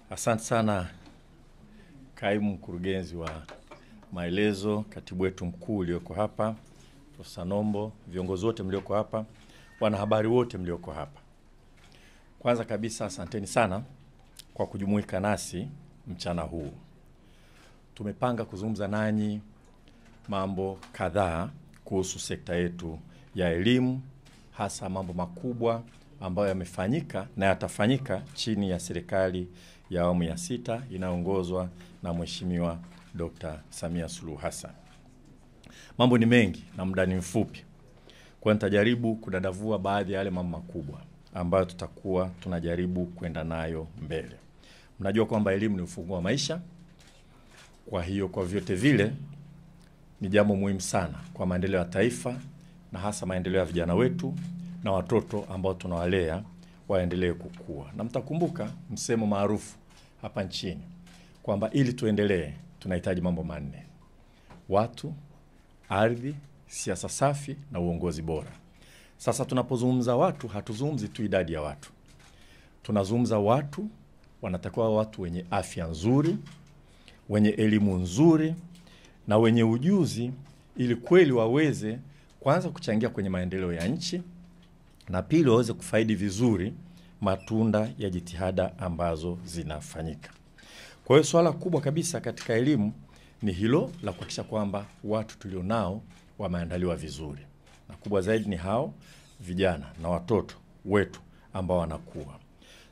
Asante sana kaimu mkurugenzi wa maelezo, katibu wetu mkuu ulioko hapa, Profesa Nombo, viongozi wote mlioko hapa, wanahabari wote mlioko hapa. Kwanza kabisa asanteni sana kwa kujumuika nasi mchana huu. Tumepanga kuzungumza nanyi mambo kadhaa kuhusu sekta yetu ya elimu, hasa mambo makubwa ambayo yamefanyika na yatafanyika chini ya serikali ya awamu ya 6 inayoongozwa na Mheshimiwa Dr. Samia Suluhu Hassan. Mambo ni mengi na muda ni mfupi. Kwa nitajaribu kudadavua baadhi ya yale mambo makubwa ambayo tutakuwa tunajaribu kwenda nayo mbele. Mnajua kwamba elimu ni ufunguo wa maisha. Kwa hiyo kwa vyote vile ni jambo muhimu sana kwa maendeleo ya taifa na hasa maendeleo ya vijana wetu na watoto ambao tunawalea waendelee kukua. Na mtakumbuka msemo maarufu hapa nchini kwamba ili tuendelee tunahitaji mambo manne: watu, ardhi, siasa safi na uongozi bora. Sasa tunapozungumza watu, hatuzungumzi tu idadi ya watu. Tunazungumza watu wanatakiwa watu wenye afya nzuri, wenye elimu nzuri na wenye ujuzi, ili kweli waweze kwanza kuchangia kwenye maendeleo ya nchi na pili waweze kufaidi vizuri matunda ya jitihada ambazo zinafanyika. Kwa hiyo swala kubwa kabisa katika elimu ni hilo la kuhakikisha kwamba watu tulionao wameandaliwa vizuri. Na kubwa zaidi ni hao vijana na watoto wetu ambao wanakuwa.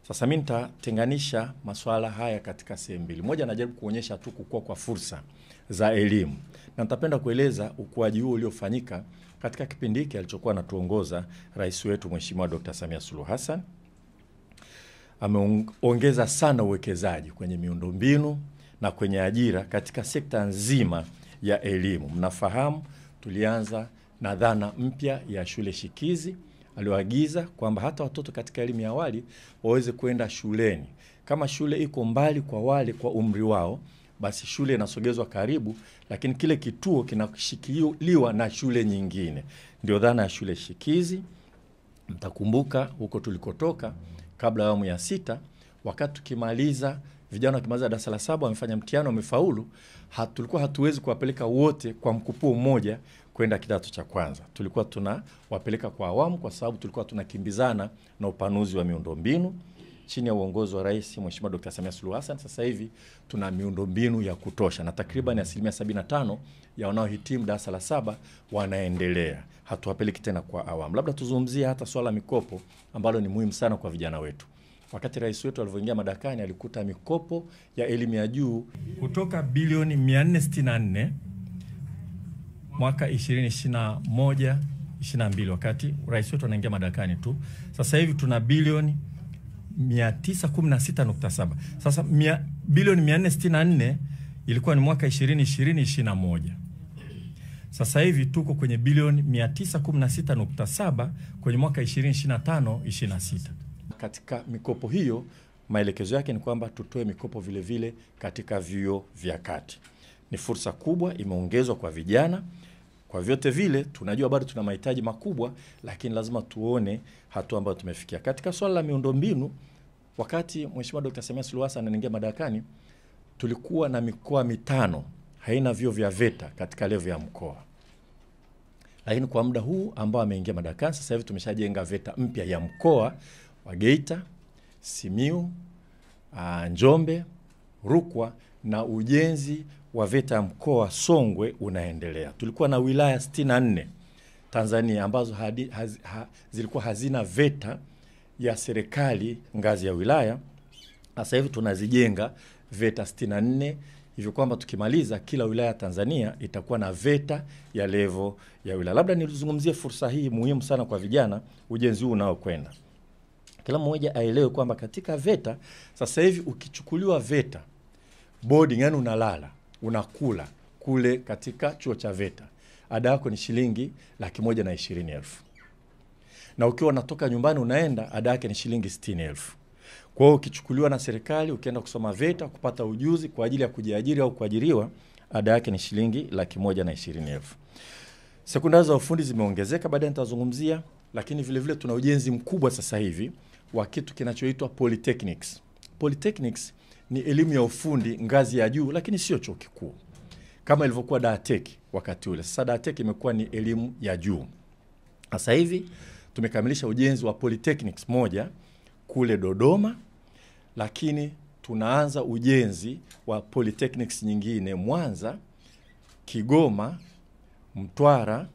Sasa mimi nitatenganisha masuala haya katika sehemu mbili. Moja, najaribu kuonyesha tu kukua kwa fursa za elimu. Na nitapenda kueleza ukuaji huo uliofanyika katika kipindi hiki alichokuwa anatuongoza rais wetu Mheshimiwa Dr. Samia Suluhu Hassan. Ameongeza sana uwekezaji kwenye miundombinu na kwenye ajira katika sekta nzima ya elimu. Mnafahamu tulianza na dhana mpya ya shule shikizi. Alioagiza kwamba hata watoto katika elimu ya awali waweze kwenda shuleni. Kama shule iko mbali kwa wale kwa umri wao, basi shule inasogezwa karibu, lakini kile kituo kinashikiliwa na shule nyingine. Ndio dhana ya shule shikizi. Mtakumbuka huko tulikotoka kabla ya awamu ya 6, wakati tukimaliza vijana wakimaliza darasa la 7 wamefanya mtihani wamefaulu, tulikuwa hatuwezi kuwapeleka wote kwa mkupuo mmoja kwenda kidato cha kwanza. Tulikuwa tunawapeleka kwa awamu kwa sababu tulikuwa tunakimbizana na upanuzi wa miundombinu. Chini ya uongozi wa Rais Mheshimiwa Dr. Samia Suluhu Hassan sasa hivi tuna miundombinu ya kutosha na takriban 75% ya wanaohitimu darasa la 7 wanaendelea. Hatuwapeleki tena kwa awamu. Labda tuzungumzie hata swala mikopo ambalo ni muhimu sana kwa vijana wetu. Wakati rais wetu alivyoingia madarakani alikuta mikopo ya elimu ya juu kutoka bilioni 464 mwaka 2021 22 wakati rais wetu anaingia madarakani tu. Sasa hivi tuna bilioni 916.7. Sasa bilioni 464 ilikuwa ni mwaka 2020-21. Sasa hivi tuko kwenye bilioni 916.7 kwenye mwaka 2025-26. Katika mikopo hiyo maelekezo yake ni kwamba tutoe mikopo vile vile katika vyuo vya kati. Ni fursa kubwa imeongezwa kwa vijana. Kwa vyote vile tunajua bado tuna mahitaji makubwa, lakini lazima tuone hatua ambayo tumefikia. Katika swala la miundombinu, wakati Mheshimiwa Dr. Samia Suluhu Hassan anaingia madarakani, tulikuwa na mikoa 5 haina vyuo vya VETA katika level ya mkoa. Lakini kwa muda huu ambao ameingia madarakani sasa hivi tumeshajenga VETA mpya ya mkoa wa Geita, Simiyu, Njombe, Rukwa na ujenzi wa VETA mkoa Songwe unaendelea. Tulikuwa na wilaya 64 Tanzania ambazo zilikuwa hazina VETA ya serikali ngazi ya wilaya. Sasa hivi tunazijenga VETA 64 hivyo kwamba tukimaliza kila wilaya Tanzania itakuwa na VETA ya level ya wilaya. Labda nilizungumzie fursa hii muhimu sana kwa vijana, ujenzi huu unaokwenda. Kila mmoja aelewe kwamba katika VETA sasa hivi ukichukuliwa VETA boarding, yani unalala, unakula kule katika chuo cha VETA, ada yako ni shilingi 120,000. Na ukiwa unatoka nyumbani unaenda, ada yake ni shilingi 60,000. Kwa hiyo ukichukuliwa na serikali ukienda kusoma VETA kupata ujuzi kwa ajili ya kujiajiri au kuajiriwa, ada yake ni shilingi 120,000. Sekondari za ufundi zimeongezeka, baadaye nitazungumzia, lakini vile vile tuna ujenzi mkubwa sasa hivi wa kitu kinachoitwa polytechnics. Polytechnics ni elimu ya ufundi ngazi ya juu, lakini sio chuo kikuu kama ilivyokuwa Daatech wakati ule. Sasa Daatech imekuwa ni elimu ya juu. Sasa hivi tumekamilisha ujenzi wa Polytechnics moja kule Dodoma, lakini tunaanza ujenzi wa Polytechnics nyingine Mwanza, Kigoma, Mtwara,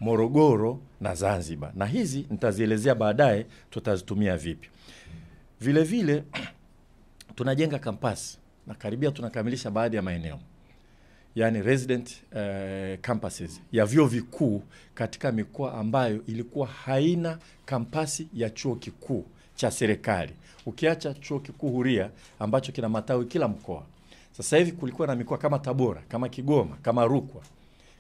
Morogoro na Zanzibar. Na hizi nitazielezea baadaye tutazitumia vipi. Vile vile tunajenga campus na karibia tunakamilisha baadhi ya maeneo, yani resident campuses ya vyuo vikuu katika mikoa ambayo ilikuwa haina kampasi ya chuo kikuu cha serikali. Ukiacha chuo kikuu huria ambacho kina matawi kila mkoa. Sasa hivi kulikuwa na mikoa kama Tabora, kama Kigoma, kama Rukwa,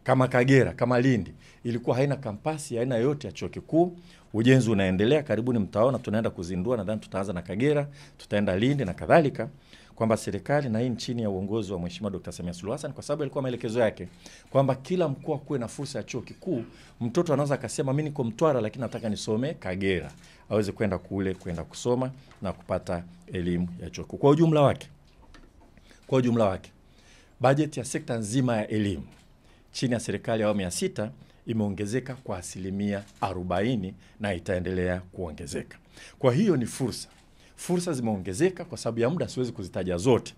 kama Kagera, kama Lindi, ilikuwa haina kampasi ya aina yote ya chuo kikuu. Ujenzi unaendelea, karibuni mtaona tunaenda kuzindua, nadhani tutaanza na Kagera, tutaenda Lindi na kadhalika, kwamba serikali na hii chini ya uongozi wa Mheshimiwa Dr. Samia Suluhu Hassan, kwa sababu alikuwa maelekezo yake kwamba kila mkoa kuwe na fursa ya chuo kikuu. Mtoto anaweza akasema mimi niko Mtwara lakini nataka nisome Kagera, aweze kwenda kule kwenda kusoma na kupata elimu ya chuo kikuu. Kwa ujumla wake bajeti ya sekta nzima ya elimu chini ya serikali ya awamu ya 6 imeongezeka kwa 40% na itaendelea kuongezeka. Kwa hiyo ni fursa zimeongezeka. Kwa sababu ya muda siwezi kuzitaja zote.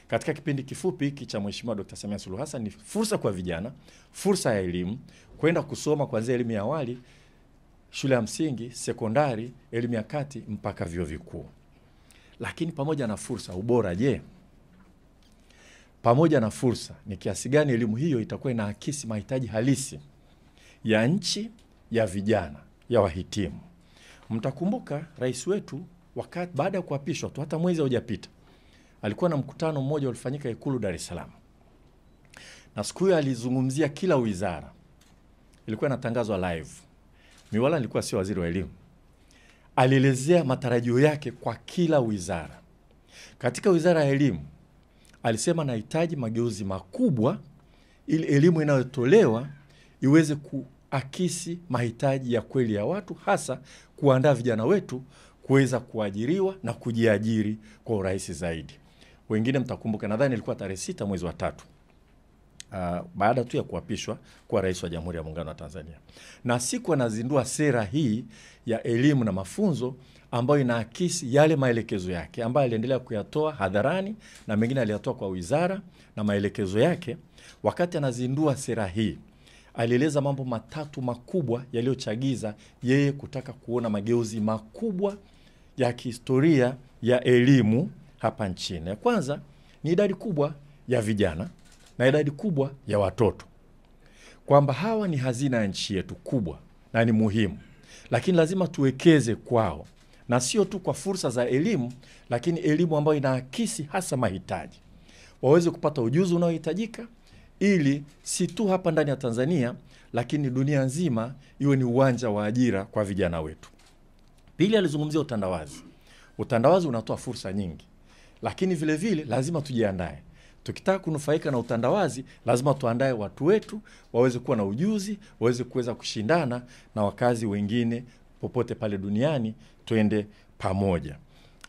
Katika kipindi kifupi hiki cha Mheshimiwa Dr. Samia Suluhu Hassan, ni fursa kwa vijana, fursa ya elimu, kwenda kusoma kuanzia elimu ya awali, shule ya msingi, sekondari, elimu ya kati mpaka vyuo vikuu. Lakini pamoja na fursa, ubora je? Pamoja na fursa, ni kiasi gani elimu hiyo itakuwa inaakisi mahitaji halisi ya nchi, ya vijana, ya wahitimu? Mtakumbuka rais wetu wakati baada ya kuapishwa tu, hata mwezi hujapita, alikuwa na mkutano mmoja ulifanyika Ikulu Dar es Salaam. Na siku hiyo alizungumzia kila wizara. Ilikuwa inatangazwa live. Miwala alikuwa sio waziri wa elimu. Alielezea matarajio yake kwa kila wizara. Katika wizara ya elimu alisema nahitaji mageuzi makubwa ili elimu inayotolewa iweze kuakisi mahitaji ya kweli ya watu, hasa kuandaa vijana wetu kuweza kuajiriwa na kujiajiri kwa urahisi zaidi. Wengine mtakumbuka, nadhani ilikuwa tarehe 6 mwezi wa 3. Baada tu ya kuapishwa kwa rais wa Jamhuri ya Muungano wa Tanzania. Na siku anazindua sera hii ya elimu na mafunzo ambayo inaakisi yale maelekezo yake ambayo aliendelea kuyatoa hadharani na mengine aliyatoa kwa wizara na maelekezo yake. Wakati anazindua sera hii, alieleza mambo 3 makubwa yaliyochagiza yeye kutaka kuona mageuzi makubwa ya kihistoria ya elimu hapa nchini. Ya kwanza ni idadi kubwa ya vijana na idadi kubwa ya watoto, kwamba hawa ni hazina ya nchi yetu kubwa na ni muhimu, lakini lazima tuwekeze kwao, na sio tu kwa fursa za elimu, lakini elimu ambayo inaakisi hasa mahitaji, waweze kupata ujuzi unaohitajika, ili si tu hapa ndani ya Tanzania lakini dunia nzima iwe ni uwanja wa ajira kwa vijana wetu. Pili, alizungumzia utandawazi. Utandawazi unatoa fursa nyingi, lakini vile vile lazima tujiandae. Tukitaka kunufaika na utandawazi, lazima tuandae watu wetu waweze kuwa na ujuzi, waweze kuweza kushindana na wakazi wengine popote pale duniani, tuende pamoja.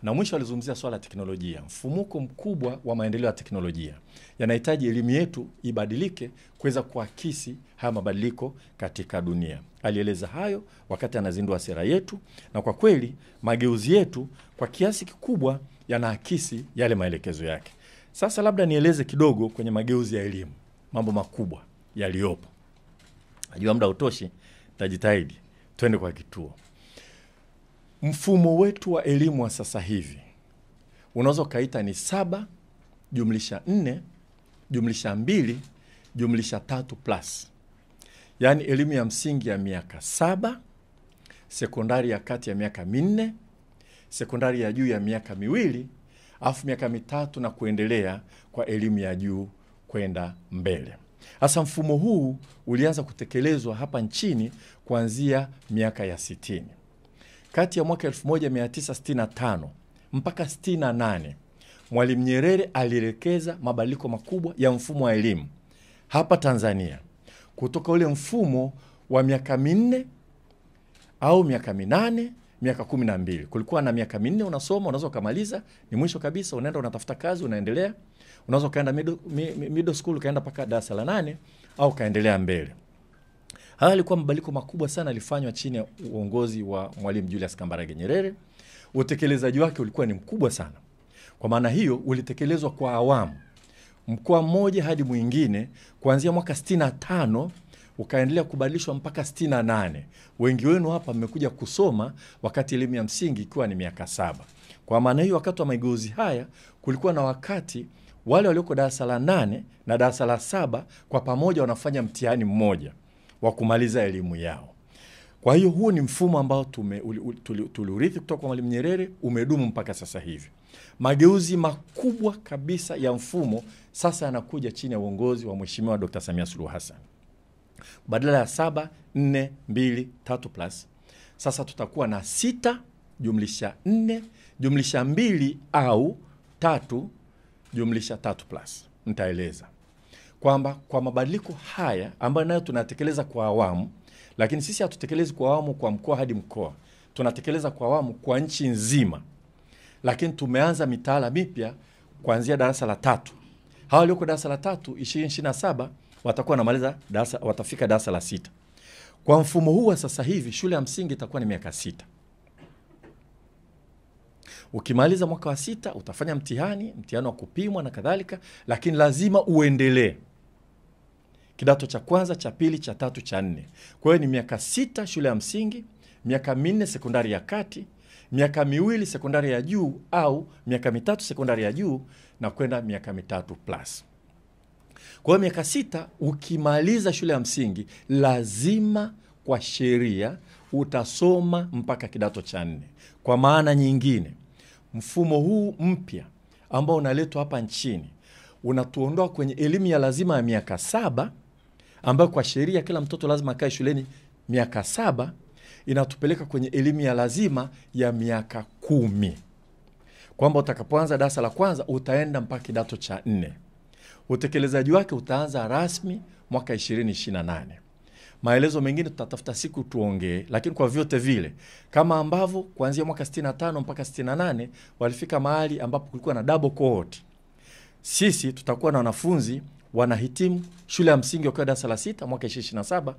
Na mwisho alizungumzia swala la teknolojia. Mfumuko mkubwa wa maendeleo ya teknolojia yanahitaji elimu yetu ibadilike kuweza kuakisi haya mabadiliko katika dunia. Alieleza hayo wakati anazindua sera yetu, na kwa kweli mageuzi yetu kwa kiasi kikubwa yanaakisi yale maelekezo yake. Sasa labda nieleze kidogo kwenye mageuzi ya elimu, mambo makubwa yaliyopo. Najua muda utoshi, tajitahidi twende kwa kituo. Mfumo wetu wa elimu wa sasa hivi unaweza kaita ni 7+4+2+3+. Yaani elimu ya msingi ya miaka 7, sekondari ya kati ya miaka 4, sekondari ya juu ya miaka 2, afu miaka 3 na kuendelea kwa elimu ya juu kwenda mbele. Hasa mfumo huu ulianza kutekelezwa hapa nchini kuanzia miaka ya 60. Kati ya mwaka 1965 mpaka 68, Mwalimu Nyerere alielekeza mabadiliko makubwa ya mfumo wa elimu hapa Tanzania, kutoka ule mfumo wa miaka 4 au miaka 8 miaka 12. Kulikuwa na miaka 4 unasoma, unaweza kumaliza, ni mwisho kabisa unaenda unatafuta kazi, unaendelea. Unaweza kaenda middle school, kaenda paka darasa la 8 au kaendelea mbele. Haya yalikuwa mabadiliko makubwa sana yalifanywa chini ya uongozi wa Mwalimu Julius Kambarage Nyerere. Utekelezaji wake ulikuwa ni mkubwa sana. Kwa maana hiyo ulitekelezwa kwa awamu, mkoa mmoja hadi mwingine, kuanzia mwaka 65 ukaendelea kubadilishwa mpaka 68. Wengi wenu hapa mmekuja kusoma wakati elimu ya msingi ikiwa ni miaka 7. Kwa maana hiyo wakati wa mageuzi haya kulikuwa na wakati wale walioko darasa la 8 na darasa la 7 kwa pamoja wanafanya mtihani mmoja wa kumaliza elimu yao. Kwa hiyo huo ni mfumo ambao tuliurithi kutoka kwa Mwalimu Nyerere, umedumu mpaka sasa hivi. Mageuzi makubwa kabisa ya mfumo sasa yanakuja chini ya uongozi wa Mheshimiwa Dr. Samia Suluhu Hassan. Badala ya 7, 4, 2, 3+, sasa tutakuwa na 6 jumlisha 4 jumlisha 2 au 3 jumlisha 3+. Nitaeleza kwamba kwa mabadiliko haya ambayo nayo tunatekeleza kwa awamu, lakini sisi hatutekelezi kwa awamu kwa mkoa hadi mkoa, tunatekeleza kwa awamu kwa nchi nzima. Lakini tumeanza mitaala mipya kuanzia darasa la 3. Hawa walioko darasa la 3 2027 watakuwa wanamaliza watafika darasa la 6. Kwa mfumo huu wa sasa hivi shule ya msingi itakuwa ni miaka 6. Ukimaliza mwaka wa 6 utafanya mtihani wa kupimwa na kadhalika, lakini lazima uendelee kidato cha kwanza, cha pili, cha tatu, cha 4. Kwa hiyo ni miaka 6 shule ya msingi, miaka 4 sekondari ya kati, miaka 2 sekondari ya juu au miaka 3 sekondari ya juu na kwenda miaka 3+. Kwa hiyo miaka 6 ukimaliza shule ya msingi lazima kwa sheria utasoma mpaka kidato cha 4. Kwa maana nyingine, mfumo huu mpya ambao unaletwa hapa nchini unatuondoa kwenye elimu ya lazima ya miaka 7 ambayo kwa sheria kila mtoto lazima akae shuleni miaka 7, inatupeleka kwenye elimu ya lazima ya miaka 10. Kwamba utakapoanza darasa la kwanza utaenda mpaka kidato cha 4. Utekelezaji wake utaanza rasmi mwaka 2028. Maelezo mengine tutatafuta siku tuongee, lakini kwa vyote vile kama ambavyo kuanzia mwaka 65 mpaka 68 walifika mahali ambapo kulikuwa na double cohort, sisi tutakuwa na wanafunzi wanahitimu shule ya msingi wakiwa darasa la 6 mwaka 2027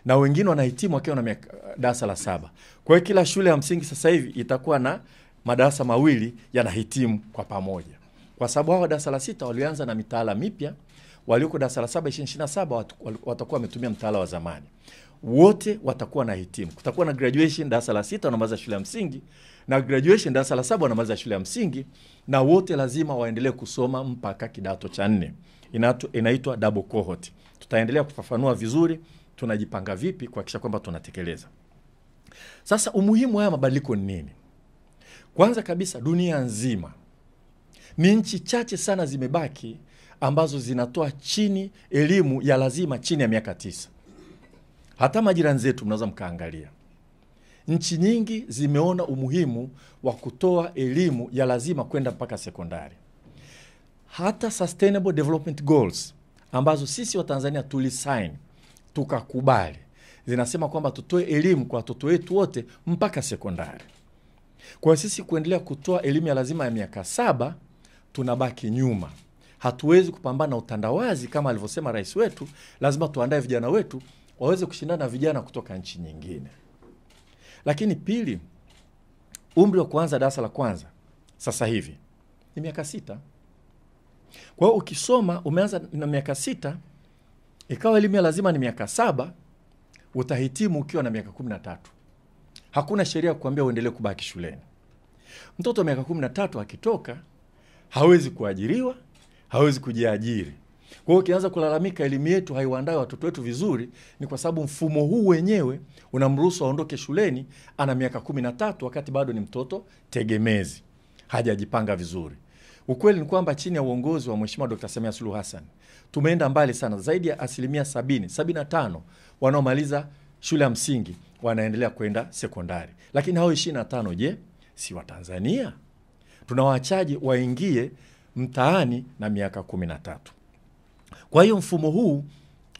na wengine wanahitimu wakiwa na darasa la 7. Kwa hiyo kila shule ya msingi sasa hivi itakuwa na madarasa mawili yanahitimu kwa pamoja. Kwa sababu hao darasa la 6 walianza na mitaala mipya, walioko darasa la 7 2027 watakuwa wametumia mtaala wa zamani. Wote watakuwa na hitimu. Kutakuwa na graduation darasa la 6 wanamaliza shule ya msingi na graduation darasa la 7 wanamaliza shule ya msingi, na wote lazima waendelee kusoma mpaka kidato cha 4. Inaitwa double cohort. Tutaendelea kufafanua vizuri tunajipanga vipi kuhakikisha kwamba tunatekeleza. Sasa umuhimu wa mabadiliko ni nini? Kwanza kabisa, dunia nzima ni nchi chache sana zimebaki ambazo zinatoa chini elimu ya lazima chini ya miaka 9. Hata majirani zetu mnaweza mkaangalia. Nchi nyingi zimeona umuhimu wa kutoa elimu ya lazima kwenda mpaka sekondari. Hata Sustainable Development Goals ambazo sisi wa Tanzania tulisign tukakubali, zinasema kwamba tutoe elimu kwa watoto wetu wote mpaka sekondari. Kwa sisi kuendelea kutoa elimu ya lazima ya miaka 7 tunabaki nyuma. Hatuwezi kupambana na utandawazi kama alivyosema rais wetu. Lazima tuandae vijana wetu waweze kushindana na vijana kutoka nchi nyingine. Lakini pili, umri wa kuanza darasa la kwanza sasa hivi ni miaka 6. Kwa hiyo ukisoma umeanza na miaka 6, ikawa elimu ya lazima ni miaka 7, utahitimu ukiwa na miaka 13. Hakuna sheria kukuambia uendelee kubaki shuleni. Mtoto wa miaka 13 akitoka hawezi kuajiriwa, hawezi kujiajiri. Kwa hiyo ukianza kulalamika elimu yetu haiwaandai watoto wetu vizuri, ni kwa sababu mfumo huu wenyewe unamruhusu aondoke shuleni ana miaka 13 wakati bado ni mtoto tegemezi, hajajipanga vizuri. Ukweli ni kwamba chini ya uongozi wa Mheshimiwa Dr. Samia Suluhu Hassan tumeenda mbali sana. Zaidi ya 75% wanaomaliza shule ya msingi wanaendelea kwenda sekondari. Lakini hao 25 je, si wa Tanzania? Tunawaachaje waingie mtaani na miaka 13? Kwa hiyo mfumo huu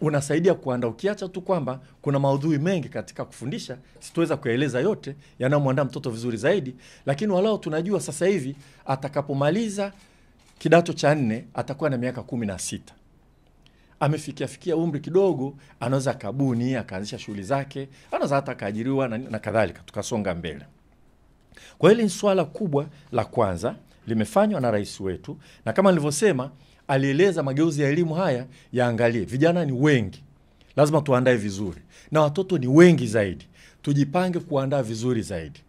unasaidia kuandaa. Ukiacha tu kwamba kuna maudhui mengi katika kufundisha, sitoweza kueleza yote yanayomwandaa mtoto vizuri zaidi, lakini walao tunajua sasa hivi atakapomaliza kidato cha 4 atakuwa na miaka 16. Amefikia umri kidogo, anaweza kabuni, akaanzisha shughuli zake, anaweza hata kaajiriwa na kadhalika, tukasonga mbele. Kwa hili ni swala kubwa la kwanza limefanywa na rais wetu, na kama nilivyosema, alieleza mageuzi ya elimu haya yaangalie. Vijana ni wengi, lazima tuandae vizuri, na watoto ni wengi zaidi, tujipange kuandaa vizuri zaidi.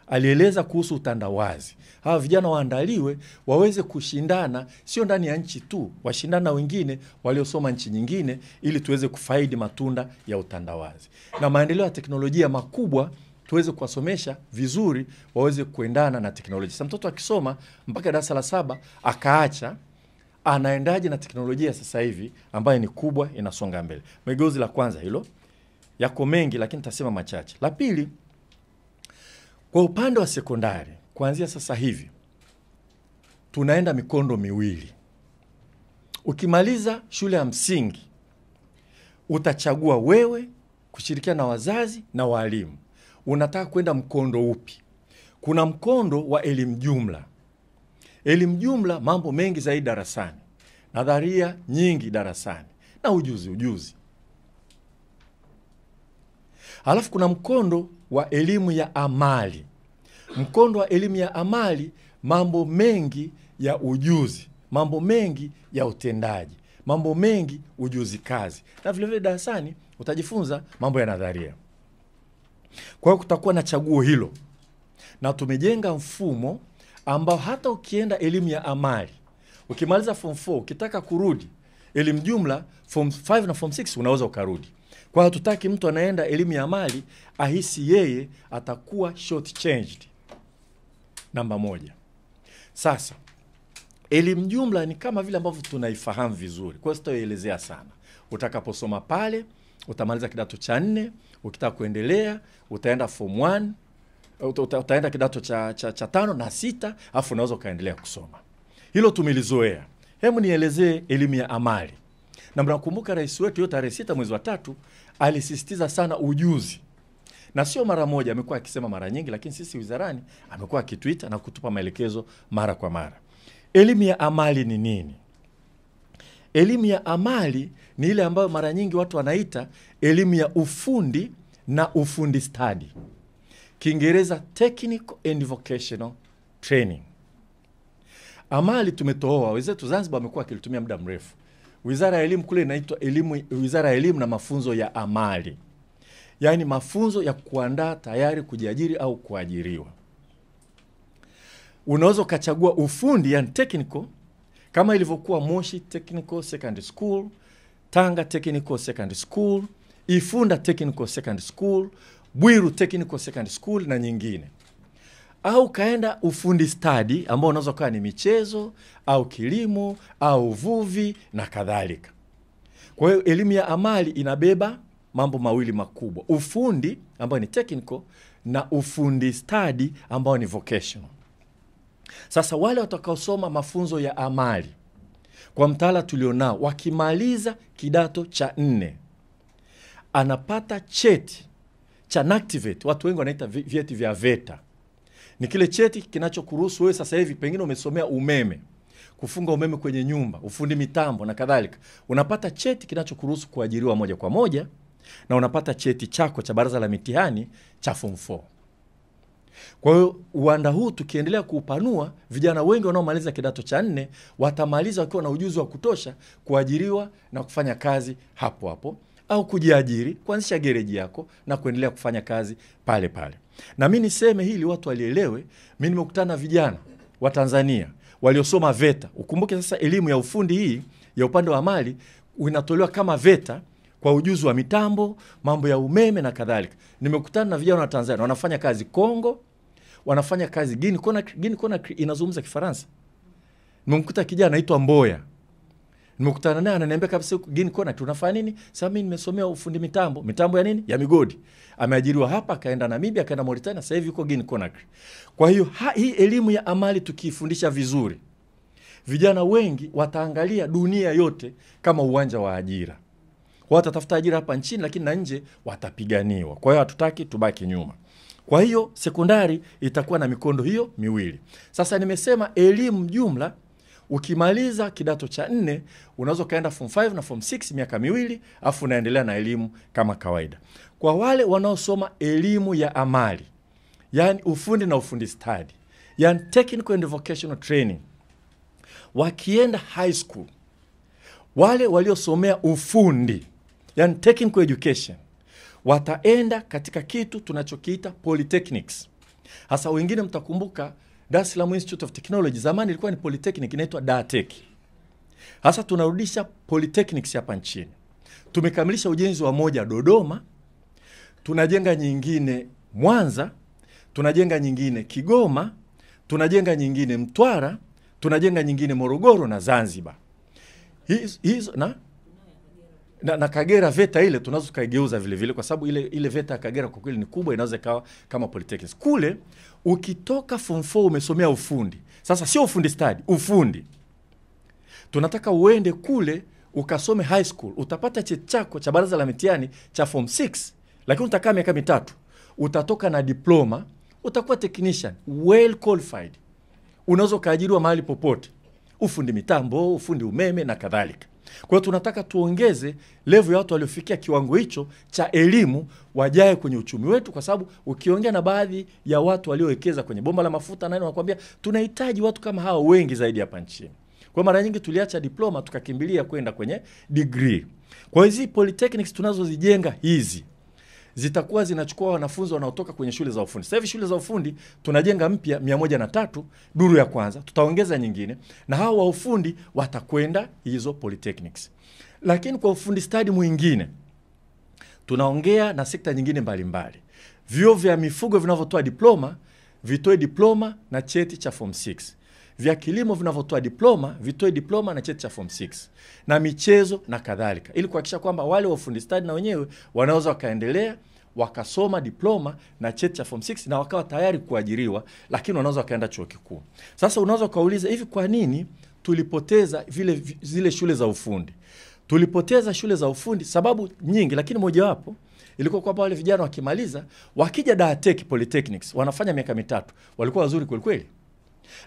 Alieleza kuhusu utandawazi. Hawa vijana waandaliwe waweze kushindana, sio ndani ya nchi tu, washindana na wengine waliosoma nchi nyingine, ili tuweze kufaidi matunda ya utandawazi. Na maendeleo ya teknolojia makubwa tuweze kuwasomesha vizuri, waweze kuendana na teknolojia. Sasa mtoto akisoma mpaka darasa la 7 akaacha, anaendaje na teknolojia sasa hivi ambayo ni kubwa, inasonga mbele? Mageuzi la kwanza hilo. Yako mengi lakini tasema machache. La pili, kwa upande wa sekondari, kuanzia sasa hivi tunaenda mikondo miwili. Ukimaliza shule ya msingi, utachagua wewe kushirikiana na wazazi na walimu, unataka kwenda mkondo upi. Kuna mkondo wa elimu jumla. Elimu jumla, mambo mengi zaidi darasani, nadharia nyingi darasani, na ujuzi. Halafu kuna mkondo wa elimu ya amali. Mkondo wa elimu ya amali, mambo mengi ya ujuzi, mambo mengi ya utendaji, mambo mengi ujuzi kazi, na vile vile darasani utajifunza mambo ya nadharia. Kwa hiyo kutakuwa na chaguo hilo, na tumejenga mfumo ambao hata ukienda elimu ya amali, ukimaliza form 4 ukitaka kurudi elimu jumla, form 5 na form 6 unaweza ukarudi. Kwa hiyo tutaki mtu anaenda elimu ya amali ahisi yeye atakuwa short changed. Namba moja. Sasa elimu jumla ni kama vile ambavyo tunaifahamu vizuri, kwa hiyo sitaelezea sana. Utakaposoma pale, utamaliza kidato cha 4, ukitaka kuendelea utaenda form 1, utaenda kidato cha 5 na 6, afu unaweza kaendelea kusoma. Hilo tumelizoea. Hebu nielezee elimu ya amali. Na mnakumbuka rais wetu yote tarehe 6 mwezi wa 3 alisisitiza sana ujuzi. Na sio mara moja, amekuwa akisema mara nyingi, lakini sisi wizarani amekuwa akituita na kutupa maelekezo mara kwa mara. Elimu ya amali ni nini? Elimu ya amali ni ile ambayo mara nyingi watu wanaita elimu ya ufundi na ufundi stadi. Kiingereza technical and vocational training. Amali tumetoa, wenzetu Zanzibar wamekuwa wakilitumia muda mrefu. Wizara ya elimu kule inaitwa Wizara ya Elimu na Mafunzo ya Amali. Yaani mafunzo ya kuandaa tayari kujiajiri au kuajiriwa. Unaweza ukachagua ufundi, yani technical, kama ilivyokuwa Moshi Technical Secondary School, Tanga Technical Secondary School, Ifunda Technical Secondary School, Bwiru Technical Secondary School na nyingine. Au kaenda ufundi stadi ambao unaweza kuwa ni michezo au kilimo au uvuvi na kadhalika. Kwa hiyo elimu ya amali inabeba mambo mawili makubwa: ufundi ambao ni technical na ufundi stadi ambao ni vocational. Sasa wale watakaosoma mafunzo ya amali kwa mtaala tulionao, wakimaliza kidato cha 4, anapata cheti cha NACTIVATE. Watu wengi wanaita vyeti vya VETA. Ni kile cheti kinachokuruhusu wewe sasa hivi pengine umesomea umeme, kufunga umeme kwenye nyumba, ufundi mitambo na kadhalika. Unapata cheti kinachokuruhusu kuajiriwa moja kwa moja, na unapata cheti chako cha baraza la mitihani cha form 4. Kwa hiyo uwanda huu tukiendelea kuupanua, vijana wengi wanaomaliza kidato cha 4 watamaliza wakiwa na ujuzi wa kutosha kuajiriwa na kufanya kazi hapo hapo, au kujiajiri, kuanzisha gereji yako na kuendelea kufanya kazi pale pale. Na mimi niseme hili watu walielewe, mimi nimekutana na vijana wa Tanzania waliosoma VETA. Ukumbuke sasa elimu ya ufundi hii ya upande wa amali inatolewa kama VETA kwa ujuzi wa mitambo, mambo ya umeme na kadhalika. Nimekutana na vijana wa Tanzania wanafanya kazi Kongo, wanafanya kazi Guinea Conakry inazungumza Kifaransa. Nimemkuta kijana anaitwa Mboya. Nimekutana naye ananiambia kabisa huko Guinea Conakry tunafanya nini? Sasa mimi nimesomea ufundi mitambo ya nini? Ya migodi. Ameajiriwa hapa, akaenda Namibia, akaenda Mauritania, sasa hivi yuko Guinea Conakry. Kwa hiyo hii elimu ya amali tukifundisha vizuri, vijana wengi wataangalia dunia yote kama uwanja wa ajira. Kwa watatafuta ajira hapa nchini, lakini na nje watapiganiwa. Kwa hiyo hatutaki tubaki nyuma. Kwa hiyo sekondari itakuwa na mikondo hiyo miwili. Sasa nimesema elimu jumla, ukimaliza kidato cha 4 unaweza kaenda form 5 na form 6 miaka miwili, afu unaendelea na elimu kama kawaida. Kwa wale wanaosoma elimu ya amali, yani ufundi na ufundi stadi, yani technical and vocational training, wakienda high school, wale waliosomea ufundi, yani technical education, wataenda katika kitu tunachokiita polytechnics. Hasa wengine mtakumbuka Dar es Salaam Institute of Technology zamani ilikuwa ni polytechnic, inaitwa DATEC. Hasa tunarudisha polytechnics hapa nchini. Tumekamilisha ujenzi wa moja Dodoma, tunajenga nyingine Mwanza, tunajenga nyingine Kigoma, tunajenga nyingine Mtwara, tunajenga nyingine Morogoro na Zanzibar. Hizo na Kagera VETA ile tunazo kaigeuza vile vile, kwa sababu ile VETA ya Kagera kwa kweli ni kubwa, inaweza kawa kama polytechnics. Kule ukitoka form 4 umesomea ufundi. Sasa sio ufundi stadi, ufundi. Tunataka uende kule ukasome high school, utapata cheti chako cha baraza la mitihani cha form 6, lakini utakaa miaka 3. Utatoka na diploma, utakuwa technician well qualified. Unaweza kaajiriwa mahali popote. Ufundi mitambo, ufundi umeme na kadhalika. Kwa hiyo tunataka tuongeze level ya watu waliofikia kiwango hicho cha elimu wajae kwenye uchumi wetu, kwa sababu ukiongea na baadhi ya watu waliowekeza kwenye bomba la mafuta nani wanakuambia tunahitaji watu kama hao wengi zaidi hapa nchini. Kwa mara nyingi tuliacha diploma tukakimbilia kwenda kwenye degree. Kwa hizi polytechnics tunazozijenga hizi zitakuwa zinachukua wanafunzi wanaotoka kwenye shule za ufundi. Sasa hivi shule za ufundi tunajenga mpya 103 duru ya kwanza, tutaongeza nyingine, na hao wa ufundi watakwenda hizo polytechnics. Lakini kwa ufundi stadi mwingine tunaongea na sekta nyingine mbalimbali. Vyuo vya mifugo vinavyotoa diploma vitoe diploma na cheti cha form 6. Vya kilimo vinavyotoa diploma vitoe diploma na cheti cha form 6, na michezo na kadhalika, ili kuhakikisha kwamba wale wa ufundi stadi na wenyewe wanaweza wakaendelea wakasoma diploma na cheti cha form 6 na wakawa tayari kuajiriwa, lakini wanaweza wakaenda chuo kikuu. Sasa unaweza kauliza, hivi kwa nini tulipoteza zile shule za ufundi? Tulipoteza shule za ufundi sababu nyingi, lakini mojawapo ilikuwa kwamba wale vijana wakimaliza wakija DATEC polytechnics wanafanya miaka 3, walikuwa wazuri kweli kweli.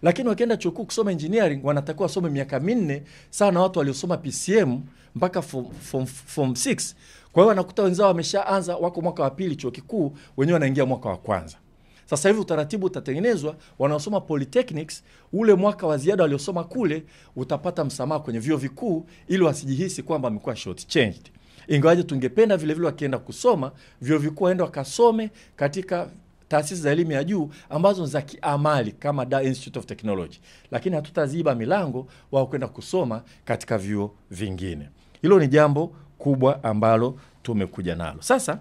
Lakini wakienda chuo kikuu kusoma engineering wanatakiwa wasome miaka 4 sawa na watu waliosoma PCM mpaka form 6. Kwa hiyo wanakuta wenzao wameshaanza, wako mwaka wa pili chuo kikuu, wenyewe wanaingia mwaka wa kwanza. Sasa hivi utaratibu utatengenezwa, wanaosoma polytechnics ule mwaka wa ziada waliosoma kule utapata msamaha kwenye vyuo vikuu, ili wasijihisi kwamba wamekuwa short changed. Ingawaje tungependa vile vile wakienda kusoma vyuo vikuu waende wakasome katika taasisi za elimu ya juu ambazo za kiamali kama Dar Institute of Technology, lakini hatutaziba milango wao kwenda kusoma katika vyuo vingine. Hilo ni jambo kubwa ambalo tumekuja nalo. Sasa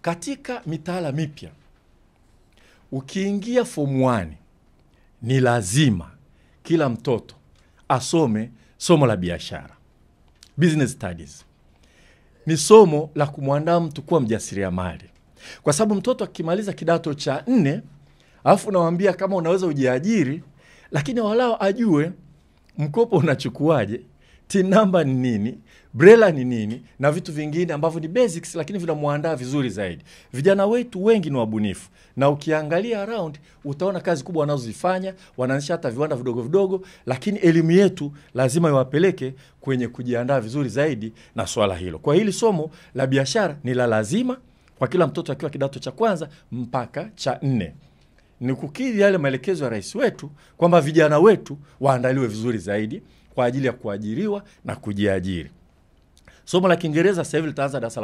katika mitaala mipya, ukiingia form 1 ni lazima kila mtoto asome somo la biashara, business studies. Ni somo la kumwandaa mtu kuwa mjasiriamali. Kwa sababu mtoto akimaliza kidato cha 4, alafu unamwambia kama unaweza ujiajiri, lakini walao ajue mkopo unachukuaje, TIN number ni nini, BRELA ni nini, na vitu vingine ambavyo ni basics, lakini vinamuandaa vizuri zaidi. Vijana wetu wengi ni wabunifu, na ukiangalia around utaona kazi kubwa wanazozifanya, wanaanzisha hata viwanda vidogo vidogo, lakini elimu yetu lazima iwapeleke kwenye kujiandaa vizuri zaidi na swala hilo. Kwa hili somo la biashara ni la lazima kwa kila mtoto akiwa kidato cha kwanza mpaka cha 4. Ni kukidhi yale maelekezo ya rais wetu kwamba vijana wetu waandaliwe vizuri zaidi kwa ajili ya kuajiriwa na kujiajiri. Somo la Kiingereza sasa hivi litaanza darasa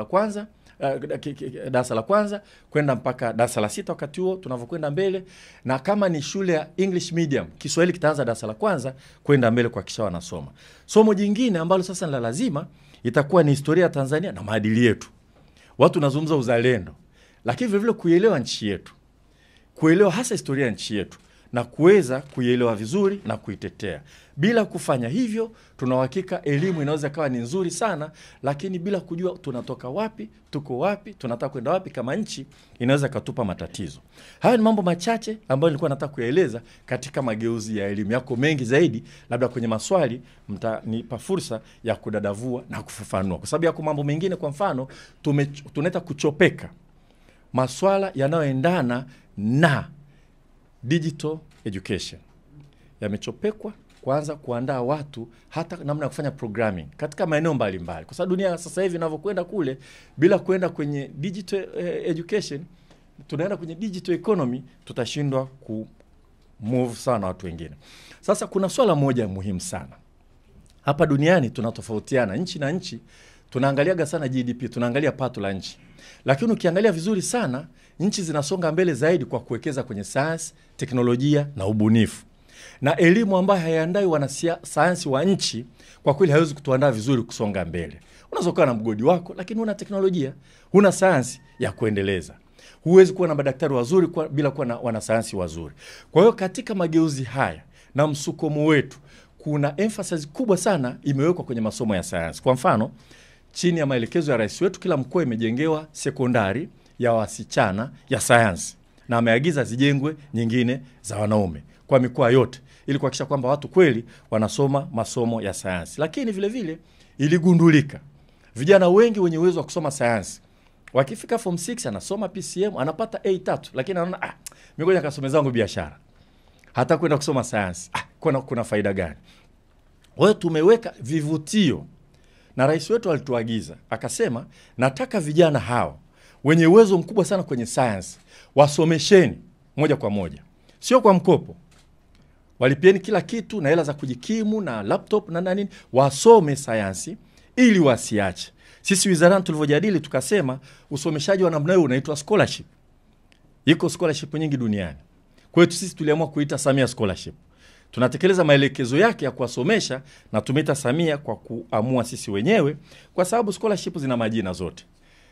la kwanza kwenda mpaka darasa la 6 wakati huo tunavyokwenda mbele, na kama ni shule ya English medium, Kiswahili kitaanza darasa la kwanza kwenda mbele kwa kisha wanasoma. Somo jingine ambalo sasa ni la lazima itakuwa ni historia ya Tanzania na maadili yetu. Watu nazungumza uzalendo, lakini vile vile kuelewa nchi yetu. Kuelewa hasa historia ya nchi yetu na kuweza kuielewa vizuri na kuitetea. Bila kufanya hivyo, tunahakika elimu inaweza kawa ni nzuri sana, lakini bila kujua tunatoka wapi, tuko wapi, tunataka kwenda wapi kama nchi, inaweza katupa matatizo. Hayo ni mambo machache ambayo nilikuwa nataka kuyaeleza katika mageuzi ya elimu. Yako mengi zaidi, labda kwenye maswali mtanipa fursa ya kudadavua na kufafanua. Kwa sababu yako mambo mengine, kwa mfano, tunaita kuchopeka maswala yanayoendana na digital education. Yamechopekwa kwanza kuandaa watu hata namna ya kufanya programming katika maeneo mbalimbali. Kwa sababu dunia sasa hivi inavyokwenda kule, bila kwenda kwenye digital education, tunaenda kwenye digital economy, tutashindwa move sana watu wengine. Sasa kuna swala moja muhimu sana. Hapa duniani tunatofautiana nchi na nchi, tunaangaliaga sana GDP, tunaangalia pato la nchi. Lakini ukiangalia vizuri sana, nchi zinasonga mbele zaidi kwa kuwekeza kwenye sayansi, teknolojia na ubunifu. Na elimu ambayo haiandai wanasayansi wa nchi, kwa kweli haiwezi kutuandaa vizuri kusonga mbele. Unaweza kuwa na mgodi wako, lakini huna teknolojia, huna sayansi ya kuendeleza. Huwezi kuwa na madaktari wazuri bila kuwa na wanasayansi wazuri. Kwa hiyo katika mageuzi haya na msukumo wetu, kuna emphasis kubwa sana imewekwa kwenye masomo ya sayansi. Kwa mfano, chini ya maelekezo ya rais wetu, kila mkoa imejengewa sekondari ya wasichana ya sayansi, na ameagiza zijengwe nyingine za wanaume kwa mikoa yote, ili kuhakikisha kwamba watu kweli wanasoma masomo ya sayansi. Lakini vile vile iligundulika vijana wengi wenye uwezo wa kusoma sayansi, wakifika form 6 anasoma PCM, anapata A3, lakini anaona mimi ngoja nikasome zangu biashara, hata kwenda kusoma sayansi kuna faida gani? Wao tumeweka vivutio, na rais wetu alituagiza akasema, nataka vijana hao wenye uwezo mkubwa sana kwenye sayansi wasomesheni moja kwa moja, sio kwa mkopo. Walipieni kila kitu na hela za kujikimu na laptop na nini, wasome sayansi ili wasiache. Sisi wizarani tulivyojadili tukasema usomeshaji wa namna hiyo unaitwa scholarship. Iko scholarship nyingi duniani. Kwa hiyo sisi tuliamua kuita Samia Scholarship. Tunatekeleza maelekezo yake ya kuwasomesha, na tumeita Samia kwa kuamua sisi wenyewe, kwa sababu scholarship zina majina zote.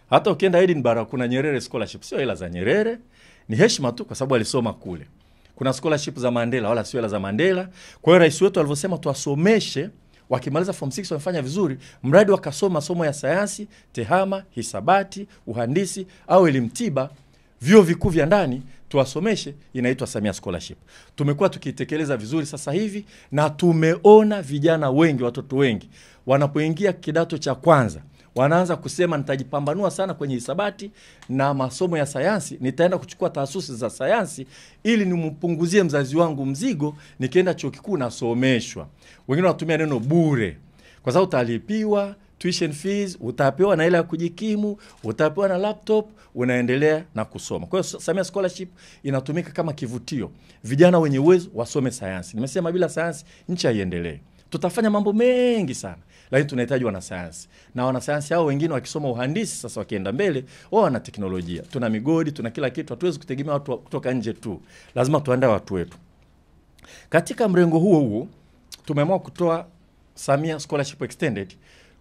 Hata ukienda Edinburgh kuna Nyerere Scholarship, sio hela za Nyerere, ni heshima tu kwa sababu alisoma kule. Kuna scholarship za Mandela, wala sio hela za Mandela. Kwa hiyo rais wetu alivyosema tuwasomeshe, wakimaliza form 6 wamefanya vizuri, mradi wakasoma masomo ya sayansi, tehama, hisabati, uhandisi au elimu tiba, vyuo vikuu vya ndani, tuwasomeshe, inaitwa Samia Scholarship. Tumekuwa tukitekeleza vizuri sasa hivi, na tumeona vijana wengi, watoto wengi wanapoingia kidato cha kwanza wanaanza kusema nitajipambanua sana kwenye hisabati na masomo ya sayansi, nitaenda kuchukua taasisi za sayansi ili nimpunguzie mzazi wangu mzigo, nikienda chuo kikuu nasomeshwa. Wengine wanatumia neno bure, kwa sababu utalipiwa tuition fees, utapewa na hela ya kujikimu, utapewa na laptop, unaendelea na kusoma. Kwa hiyo Samia Scholarship inatumika kama kivutio, vijana wenye uwezo wasome sayansi. Nimesema bila sayansi nchi haiendelee. Tutafanya mambo mengi sana, lakini tunahitaji wanasayansi. Na wanasayansi hao wengine wakisoma uhandisi sasa wakienda mbele, wao wana teknolojia. Tuna migodi, tuna kila kitu, hatuwezi kutegemea watu kutoka nje tu. Lazima tuandae watu wetu. Katika mrengo huo tumeamua kutoa Samia Scholarship Extended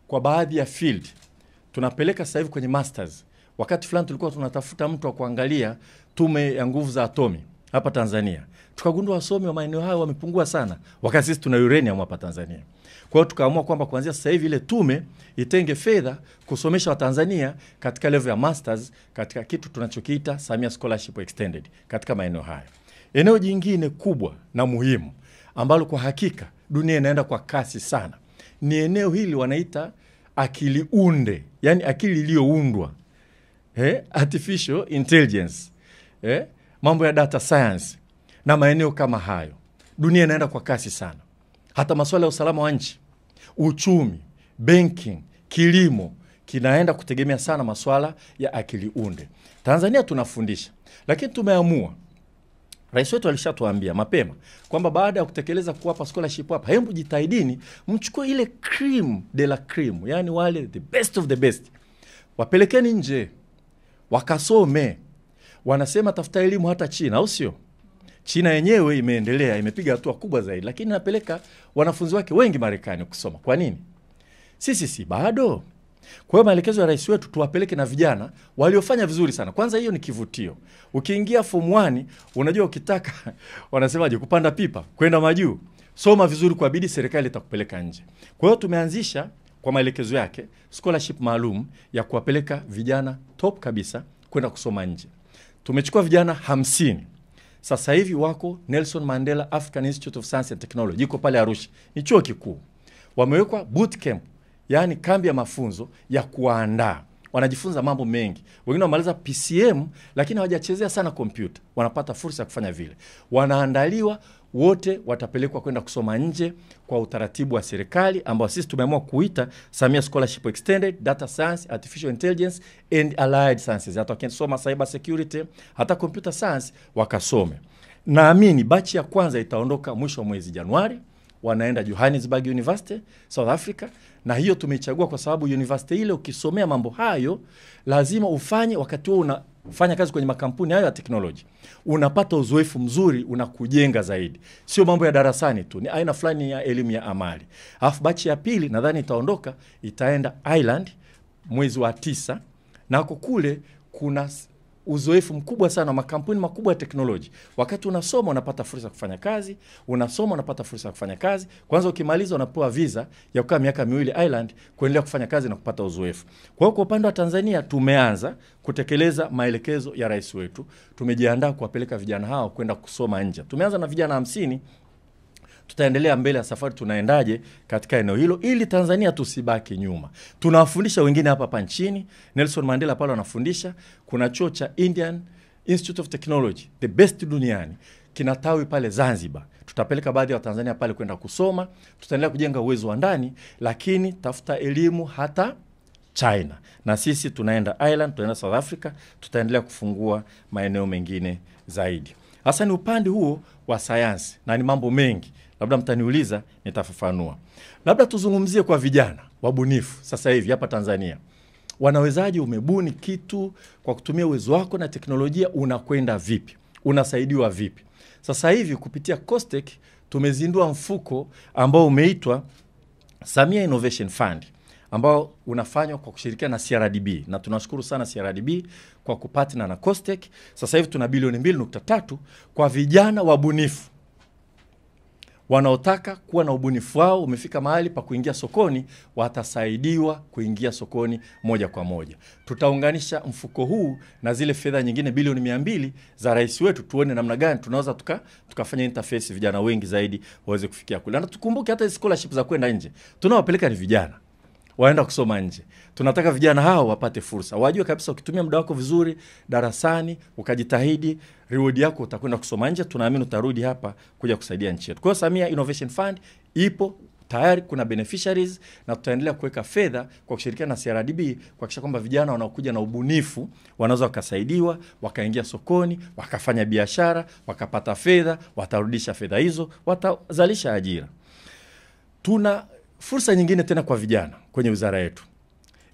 kwa baadhi ya field. Tunapeleka sasa hivi kwenye masters. Wakati fulani tulikuwa tunatafuta mtu wa kuangalia tume ya nguvu za atomi hapa Tanzania. Tukagundua wasomi wa maeneo hayo wamepungua sana, wakati sisi tuna uranium hapa Tanzania. Kwa hiyo tukaamua kwamba kuanzia sasa hivi ile tume itenge fedha kusomesha Watanzania katika level ya masters katika kitu tunachokiita Samia Scholarship Extended katika maeneo haya. Eneo jingine kubwa na muhimu ambalo kwa hakika dunia inaenda kwa kasi sana ni eneo hili wanaita akili unde, yani akili iliyoundwa. Artificial intelligence. Mambo ya data science na maeneo kama hayo. Dunia inaenda kwa kasi sana. Hata masuala ya usalama wa nchi, uchumi, banking, kilimo kinaenda kutegemea sana masuala ya akili unde. Tanzania tunafundisha, lakini tumeamua, rais wetu alishatuambia mapema kwamba baada ya kutekeleza kuwapa scholarship hapa, hebu jitahidini mchukue ile cream de la cream, yani wale the best of the best, wapelekeni nje wakasome. Wanasema tafuta elimu hata China, au sio? China yenyewe imeendelea, imepiga hatua kubwa zaidi, lakini napeleka wanafunzi wake wengi Marekani kusoma. Kwa nini? Sisi si bado? Kwa hiyo maelekezo ya rais wetu tuwapeleke na vijana waliofanya vizuri sana. Kwanza hiyo ni kivutio. Ukiingia form 1, unajua ukitaka wanasemaje, kupanda pipa kwenda majuu, soma vizuri kwa bidii, serikali itakupeleka nje. Kwa hiyo tumeanzisha kwa maelekezo yake scholarship maalum ya kuwapeleka vijana top kabisa kwenda kusoma nje. Tumechukua vijana 50. Sasa hivi wako Nelson Mandela African Institute of Science and Technology, iko pale Arusha. Ni chuo kikuu. Wamewekwa boot camp, yani kambi ya mafunzo ya kuandaa. Wanajifunza mambo mengi. Wengine wamaliza PCM lakini hawajachezea sana kompyuta. Wanapata fursa ya kufanya vile. Wanaandaliwa, wote watapelekwa kwenda kusoma nje kwa utaratibu wa serikali ambao sisi tumeamua kuita Samia Scholarship Extended, Data Science, Artificial Intelligence and Allied Sciences. Hata wakisoma cyber security, hata computer science wakasome. Naamini bachi ya kwanza itaondoka mwisho wa mwezi Januari, wanaenda Johannesburg University, South Africa, na hiyo tumeichagua kwa sababu university ile ukisomea mambo hayo lazima ufanye wakati huo unafanya kazi kwenye makampuni hayo ya technology. Unapata uzoefu mzuri, unakujenga zaidi. Sio mambo ya darasani tu, ni aina fulani ya elimu ya amali. Alafu bachi ya pili nadhani itaondoka, itaenda Ireland mwezi wa 9, na kule kuna uzoefu mkubwa sana, makampuni makubwa ya teknoloji. Wakati unasoma unapata fursa ya kufanya kazi, unasoma unapata fursa ya kufanya kazi. Kwanza ukimaliza unapewa visa ya kukaa miaka 2 Ireland kuendelea kufanya kazi na kupata uzoefu. Kwa hiyo kwa upande wa Tanzania tumeanza kutekeleza maelekezo ya rais wetu. Tumejiandaa kuwapeleka vijana hao kwenda kusoma nje. Tumeanza na vijana 50. Tutaendelea mbele ya safari tunaendaje katika eneo hilo ili Tanzania tusibaki nyuma. Tunawafundisha wengine hapa nchini. Nelson Mandela pale wanafundisha. Kuna chuo cha Indian Institute of Technology, the best duniani, kinatawi pale Zanzibar. Tutapeleka baadhi ya Tanzania pale kwenda kusoma. Tutaendelea kujenga uwezo wa ndani, lakini tafuta elimu hata China. Na sisi tunaenda Ireland, tunaenda South Africa, tutaendelea kufungua maeneo mengine zaidi. Hasa ni upande huo wa sayansi na ni mambo mengi. Labda mtaniuliza, nitafafanua. Labda tuzungumzie kwa vijana wabunifu sasa hivi hapa Tanzania. Wanawezaje? Umebuni kitu kwa kutumia uwezo wako na teknolojia, unakwenda vipi? Unasaidiwa vipi? Sasa hivi kupitia COSTECH tumezindua mfuko ambao umeitwa Samia Innovation Fund, ambao unafanywa kwa kushirikiana na CRDB, na tunashukuru sana CRDB kwa kupartner na COSTECH. Sasa hivi tuna bilioni 2.3 kwa vijana wabunifu wanaotaka kuwa na ubunifu wao umefika mahali pa kuingia sokoni, watasaidiwa kuingia sokoni moja kwa moja. Tutaunganisha mfuko huu na zile fedha nyingine bilioni 200 za rais wetu, tuone namna gani tunaweza tukafanya interface vijana wengi zaidi waweze kufikia kule. Na tukumbuke hata scholarship za kwenda nje tunawapeleka ni vijana waenda kusoma nje. Tunataka vijana hao wapate fursa. Wajue kabisa ukitumia muda wako vizuri darasani, ukajitahidi, reward yako utakwenda kusoma nje, tunaamini utarudi hapa kuja kusaidia nchi yetu. Kwa hiyo Samia Innovation Fund ipo tayari, kuna beneficiaries, na tutaendelea kuweka fedha kwa kushirikiana na CRDB kuhakikisha kwamba vijana wanaokuja na ubunifu wanaweza wakasaidiwa, wakaingia sokoni, wakafanya biashara, wakapata fedha, watarudisha fedha hizo, watazalisha ajira. Tuna fursa nyingine tena kwa vijana kwenye wizara yetu.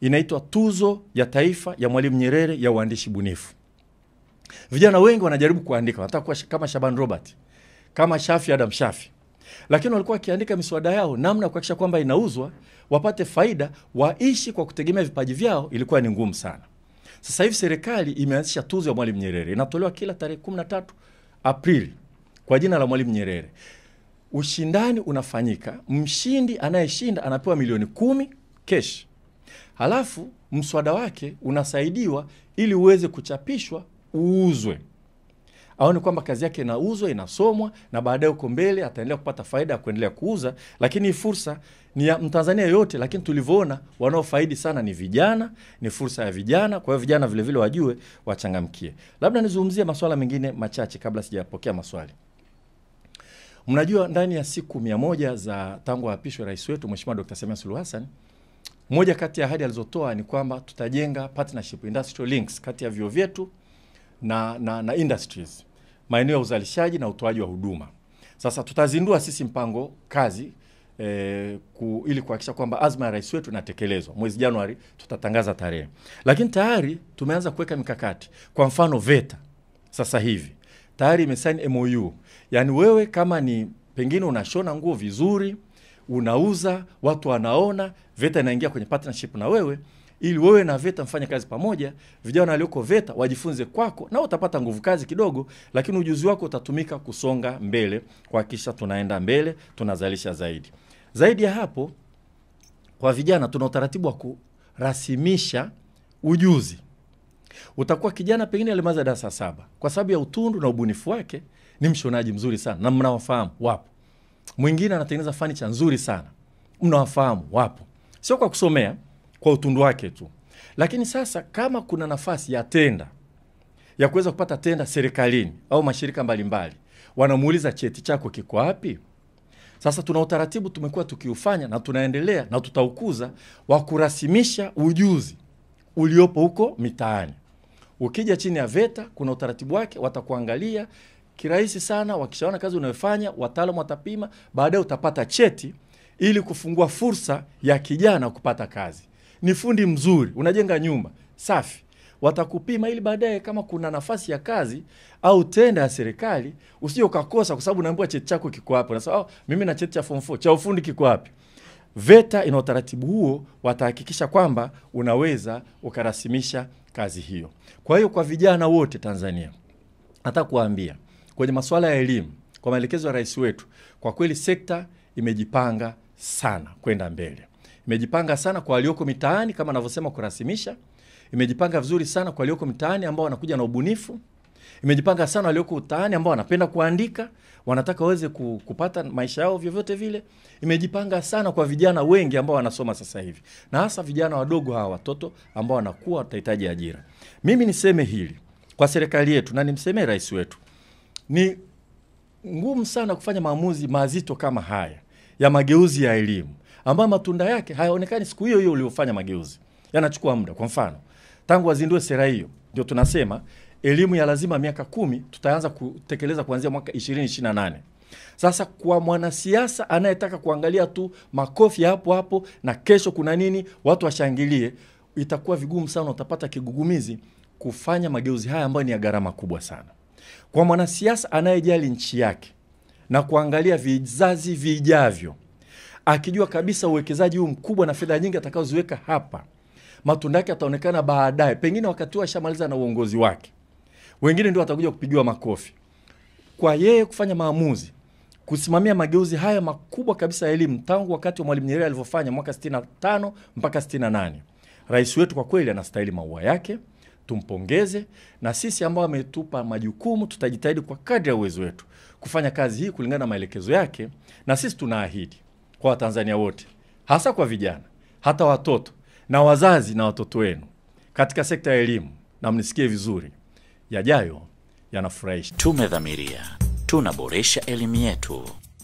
Inaitwa Tuzo ya Taifa ya Mwalimu Nyerere ya uandishi bunifu. Vijana wengi wanajaribu kuandika, wanataka kuwa kama Shaban Robert, kama Shafi Adam Shafi. Lakini walikuwa wakiandika miswada yao, namna kuhakikisha kwamba inauzwa, wapate faida, waishi kwa kutegemea vipaji vyao, ilikuwa ni ngumu sana. Sasa hivi serikali imeanzisha Tuzo ya Mwalimu Nyerere. Inatolewa kila tarehe 13 Aprili kwa jina la Mwalimu Nyerere. Ushindani unafanyika, mshindi anayeshinda anapewa milioni 10 cash. Halafu mswada wake unasaidiwa ili uweze kuchapishwa, uuzwe. Aone kwamba kazi yake inauzwa, inasomwa, na baadaye uko mbele ataendelea kupata faida ya kuendelea kuuza. Lakini fursa ni ya Mtanzania yote, lakini tulivyoona wanaofaidi sana ni vijana, ni fursa ya vijana. Kwa hiyo vijana vile vile wajue, wachangamkie. Labda nizungumzie masuala mengine machache kabla sijapokea maswali. Mnajua ndani ya siku 100 za tangu aapishwe rais wetu Mheshimiwa Dr. Samia Suluhu Hassan, moja kati ya ahadi alizotoa ni kwamba tutajenga partnership, industrial links kati ya vyuo vyetu na industries, maeneo ya uzalishaji na utoaji wa huduma. Sasa tutazindua sisi mpango kazi ili kuhakikisha kwamba azma ya rais wetu inatekelezwa. Mwezi Januari tutatangaza tarehe. Lakini tayari tumeanza kuweka mikakati. Kwa mfano VETA sasa hivi tayari imesign MOU. Yaani wewe kama ni pengine unashona nguo vizuri, unauza, watu wanaona, VETA inaingia kwenye partnership na wewe ili wewe na VETA mfanye kazi pamoja, vijana walioko VETA wajifunze kwako, na utapata nguvu kazi kidogo, lakini ujuzi wako utatumika kusonga mbele, kuhakikisha tunaenda mbele, tunazalisha zaidi. Zaidi ya hapo, kwa vijana tuna utaratibu wa kurasimisha ujuzi. Utakuwa kijana pengine alimaliza darasa 7, kwa sababu ya utundu na ubunifu wake ni mshonaji mzuri sana, na mnawafahamu wapo. Mwingine anatengeneza furniture nzuri sana, mnawafahamu wapo. Sio kwa kusomea, kwa utundu wake tu. Lakini sasa kama kuna nafasi ya tenda, ya kuweza kupata tenda serikalini au mashirika mbalimbali, wanamuuliza cheti chako kiko wapi? Sasa tuna utaratibu tumekuwa tukiufanya na tunaendelea na tutaukuza, wa kurasimisha ujuzi uliopo huko mitaani. Ukija chini ya VETA kuna utaratibu wake, watakuangalia kirahisi sana, wakishaona kazi unayofanya, wataalamu watapima, baadaye utapata cheti ili kufungua fursa ya kijana kupata kazi. Ni fundi mzuri, unajenga nyumba safi, watakupima ili baadaye kama kuna nafasi ya kazi au tenda ya serikali usije ukakosa, kwa sababu unaambiwa cheti chako kiko wapi. Unasema mimi na cheti cha form 4 cha ufundi kiko wapi? VETA ina utaratibu huo, watahakikisha kwamba unaweza ukarasimisha kazi hiyo. Kwa hiyo kwa vijana wote Tanzania, nataka kuambia kwenye masuala ya elimu, kwa maelekezo ya rais wetu, kwa kweli sekta imejipanga sana kwenda mbele. Imejipanga sana kwa walioko mitaani kama anavyosema kurasimisha. Imejipanga vizuri sana kwa walioko mitaani ambao wanakuja na ubunifu. Imejipanga sana walioko mitaani ambao wanapenda kuandika, wanataka waweze kupata maisha yao vyovyote vile. Imejipanga sana kwa vijana wengi ambao wanasoma sasa hivi, na hasa vijana wadogo hawa, watoto ambao wanakuwa watahitaji ajira. Mimi niseme hili kwa serikali yetu na nimsemee rais wetu, ni ngumu sana kufanya maamuzi mazito kama haya ya mageuzi ya elimu, ambayo matunda yake hayaonekani siku hiyo hiyo uliofanya mageuzi. Yanachukua muda. Kwa mfano, tangu wazindue sera hiyo, ndio tunasema elimu ya lazima miaka 10 tutaanza kutekeleza kuanzia mwaka 2028. Sasa kwa mwanasiasa anayetaka kuangalia tu makofi hapo hapo na kesho kuna nini watu washangilie, itakuwa vigumu sana, utapata kigugumizi kufanya mageuzi haya ambayo ni ya gharama kubwa sana. Kwa mwanasiasa anayejali nchi yake na kuangalia vizazi vijavyo, akijua kabisa uwekezaji huu mkubwa na fedha nyingi atakaoziweka hapa, matunda yake yataonekana baadaye, pengine wakati wa shamaliza na uongozi wake, wengine ndio watakuja kupigiwa makofi. Kwa yeye kufanya maamuzi, kusimamia mageuzi haya makubwa kabisa ya elimu, tangu wakati wa Mwalimu Nyerere alivyofanya mwaka 65 mpaka 68, rais wetu kwa kweli anastahili maua yake, tumpongeze. Na sisi ambao ametupa majukumu, tutajitahidi kwa kadri ya uwezo wetu kufanya kazi hii kulingana na maelekezo yake. Na sisi tunaahidi kwa Watanzania wote, hasa kwa vijana, hata watoto na wazazi na watoto wenu katika sekta ya elimu, na mnisikie vizuri, yajayo yanafurahisha. Tumedhamiria tunaboresha elimu yetu.